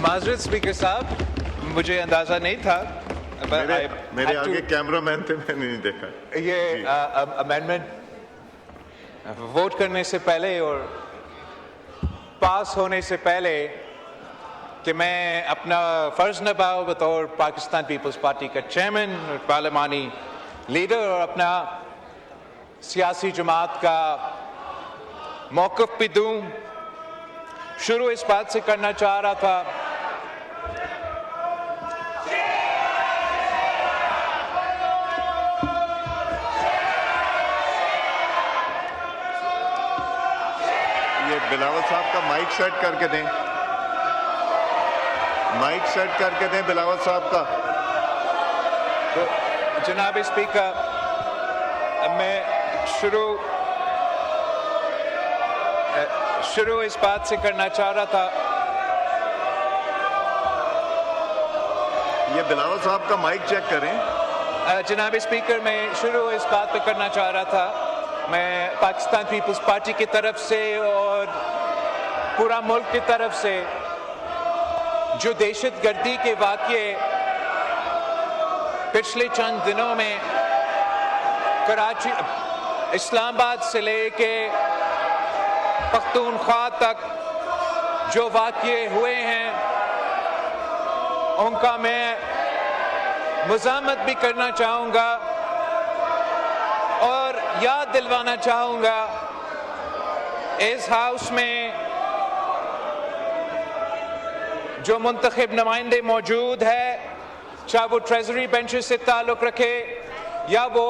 माजरत स्पीकर साहब, मुझे अंदाजा नहीं था। मेरे आगे कैमरामैन थे, मैंने नहीं देखा। ये अमेंडमेंट वोट करने से पहले और पास होने से पहले कि मैं अपना फर्ज निभाऊं बतौर पाकिस्तान पीपल्स पार्टी का चेयरमैन और पार्लिमानी लीडर और अपना सियासी जमात का मौक़िफ़ भी दूं। शुरू इस बात से करना चाह रहा था ये बिलावल साहब का माइक सेट करके दें, माइक सेट करके दें बिलावल साहब का। तो जनाब स्पीकर, मैं शुरू इस बात से करना चाह रहा था। ये बिलावल साहब का माइक चेक करें। जनाब स्पीकर, मैं शुरू इस बात पे करना चाह रहा था, मैं पाकिस्तान पीपल्स पार्टी की तरफ से और पूरा मुल्क की तरफ से जो दहशतगर्दी के वाक़ये पिछले चंद दिनों में कराची, इस्लामाबाद से लेके पख्तूनख्वा तक जो वाक़ये हुए हैं, उनका मैं मज़ामत भी करना चाहूँगा और याद दिलवाना चाहूँगा इस हाउस में जो मुंतखब नुमाइंदे मौजूद है, चाहे वो ट्रेजरी बेंचेस से ताल्लुक़ रखे या वो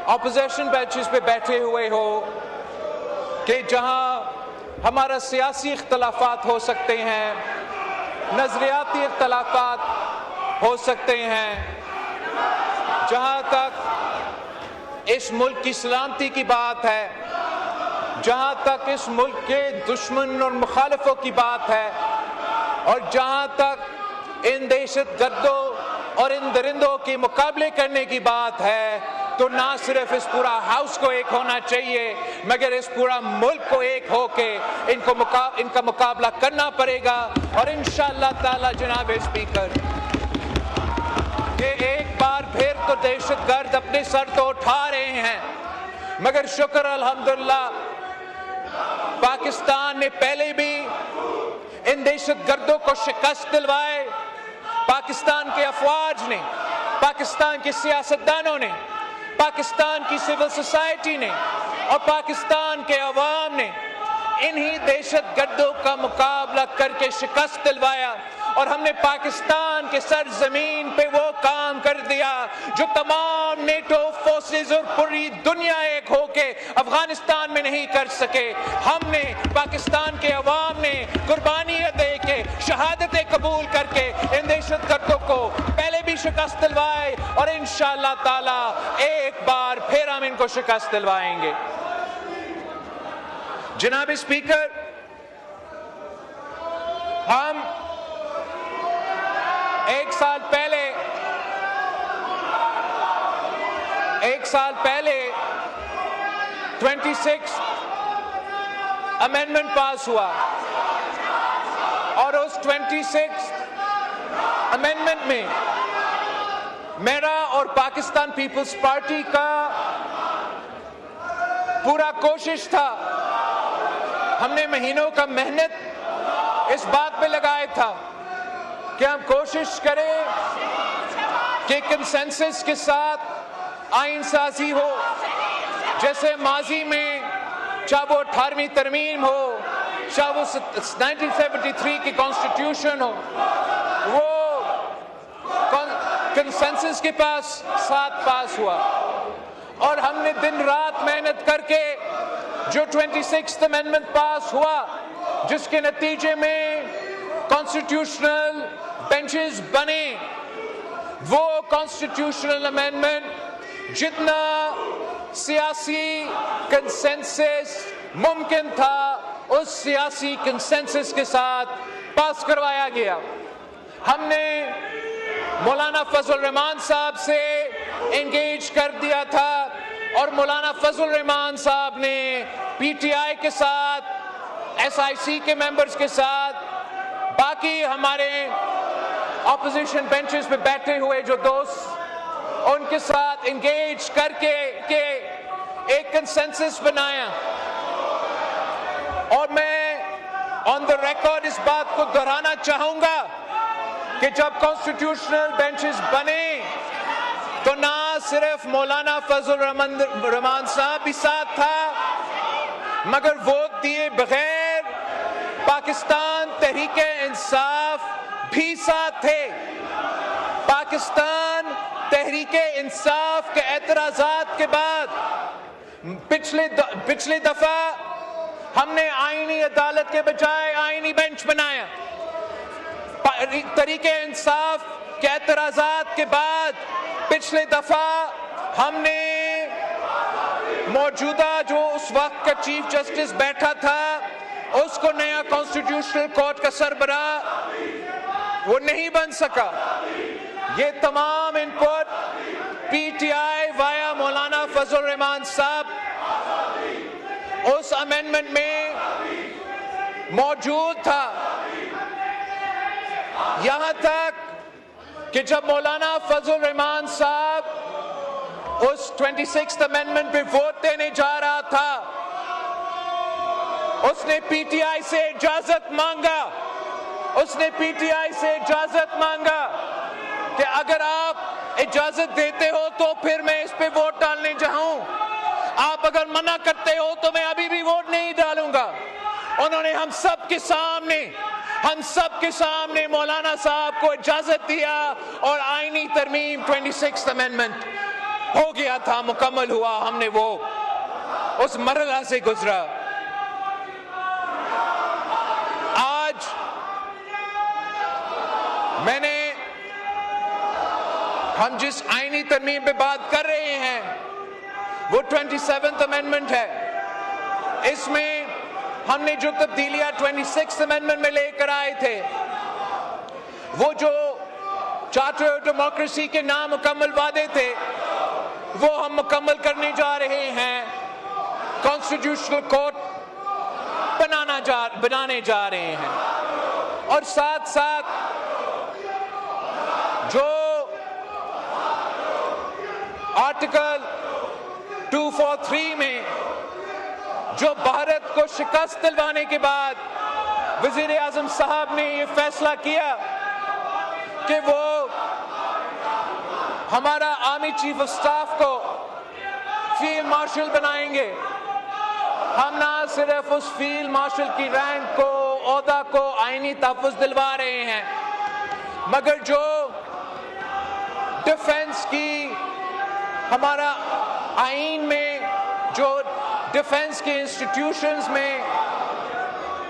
अपोजिशन बेंचेस पे बैठे हुए हो, कि जहां हमारा सियासी इख्तलाफात हो सकते हैं, नज़रियाती इख्तलाफात हो सकते हैं, जहां तक इस मुल्क की सलामती की बात है, जहां तक इस मुल्क के दुश्मन और मुखालिफों की बात है, और जहां तक इन दहशतगर्दों और इन दरिंदों के मुकाबले करने की बात है, तो ना सिर्फ इस पूरा हाउस को एक होना चाहिए, मगर इस पूरा मुल्क को एक होके इनका मुकाबला करना पड़ेगा। और इंशाअल्लाह ताला जनाब स्पीकर, ये एक बार फिर तो दहशतगर्द अपने सर तो उठा रहे हैं, मगर शुक्र अल्हम्दुलिल्लाह पाकिस्तान ने पहले भी इन दहशतगर्दों को शिकस्त दिलवाए। पाकिस्तान के अफवाज ने, पाकिस्तान के सियासतदानों ने, पाकिस्तान की सिविल सोसाइटी ने और पाकिस्तान के अवाम ने इन्हीं दहशतगर्दों का मुकाबला करके शिकस्त दिलवाया, और हमने पाकिस्तान के सरजमीन पे वो काम कर दिया जो तमाम नेटो फोर्सेस और पूरी दुनिया एक होके अफगानिस्तान में नहीं कर सके। हमने, पाकिस्तान के अवाम ने कुर्बानियां दे के, शहादतें कबूल करके इन दहशतगर्दों को पहले भी शिकस्त दिलवाए, और इंशाअल्लाह ताला एक बार फिर हम इनको शिकस्त दिलवाएंगे। जनाब स्पीकर, हम एक साल पहले 26 अमेंडमेंट पास हुआ, और उस 26 अमेंडमेंट में मेरा और पाकिस्तान पीपल्स पार्टी का पूरा कोशिश था, हमने महीनों का मेहनत इस बात पे लगाया था कि हम कोशिश करें कि कंसेंसस के साथ आईन साजी हो, जैसे माजी में चाहे वो 18वीं तरमीम हो, चाहे वो 1973 की कॉन्स्टिट्यूशन हो, वो कंसेंसस के साथ पास हुआ, और हमने दिन रात मेहनत करके जो 26th अमेंडमेंट पास हुआ, जिसके नतीजे में कॉन्स्टिट्यूशनल बेंचेस बने, वो कॉन्स्टिट्यूशनल अमेंडमेंट जितना सियासी कंसेंसस मुमकिन था, उस सियासी कंसेंसस के साथ पास करवाया गया। हमने मौलाना फजल रहमान साहब से एंगेज कर दिया था, और मौलाना फजल रहमान साहब ने पीटीआई के साथ, एसआईसी के मेंबर्स के साथ बाकी हमारे ऑपोजिशन बेंचेस पे बैठे हुए जो दोस्त, उनके साथ इंगेज करके एक कंसेंसस बनाया। और मैं ऑन द रिकॉर्ड इस बात को दोहराना चाहूंगा कि जब कॉन्स्टिट्यूशनल बेंचेस बने तो ना सिर्फ मौलाना फजल रहमान साहब भी साथ था, मगर वोट दिए बगैर पाकिस्तान तहरीके इंसाफ भी साथ थे। पाकिस्तान तहरीके इंसाफ के एतराजात के बाद पिछले दफा हमने आईनी अदालत के बजाय आईनी बेंच बनाया। तहरीके इंसाफ के एतराजात के बाद पिछले दफा हमने मौजूदा जो उस वक्त का चीफ जस्टिस बैठा था उसको नया कॉन्स्टिट्यूशनल कोर्ट का सरबराह वो नहीं बन सका। ये तमाम इनपुट पीटीआई वाया मौलाना फजल रहमान साहब उस अमेंडमेंट में मौजूद था। यहां तक कि जब मौलाना फजल रहमान साहब उस 26th अमेंडमेंट पे वोट देने जा रहा था, उसने पीटीआई से इजाजत मांगा। उसने पीटीआई से इजाजत मांगा कि अगर आप इजाजत देते हो तो फिर मैं इस पे वोट डालने जाऊं, आप अगर मना करते हो तो मैं अभी भी वोट नहीं डालूंगा। उन्होंने हम सब के सामने मौलाना साहब को इजाजत दिया और आईनी तरमीम 26th अमेंडमेंट हो गया था, मुकम्मल हुआ। हमने वो उस मरहला से गुजरा। आज हम जिस आईनी तरमीम पे बात कर रहे हैं वो 27th अमेंडमेंट है। इसमें हमने जो तब्दीलियां 26th अमेंडमेंट में लेकर आए थे, वो जो चार्टर ऑफ डेमोक्रेसी के नामुकम्मल वादे थे वो हम मुकम्मल करने जा रहे हैं। कॉन्स्टिट्यूशनल कोर्ट बनाने जा रहे हैं और साथ साथ जो आर्टिकल 243 में जो भारत को शिकस्त दिलवाने के बाद वजीर आजम साहब ने ये फैसला किया कि वो हमारा आर्मी चीफ ऑफ स्टाफ को फील्ड मार्शल बनाएंगे। हम ना सिर्फ उस फील्ड मार्शल की रैंक को, ओहदा को आईनी तहफ़्फ़ुज़ दिलवा रहे हैं, मगर जो डिफेंस की हमारा आईन में जो डिफेंस के इंस्टीट्यूशंस में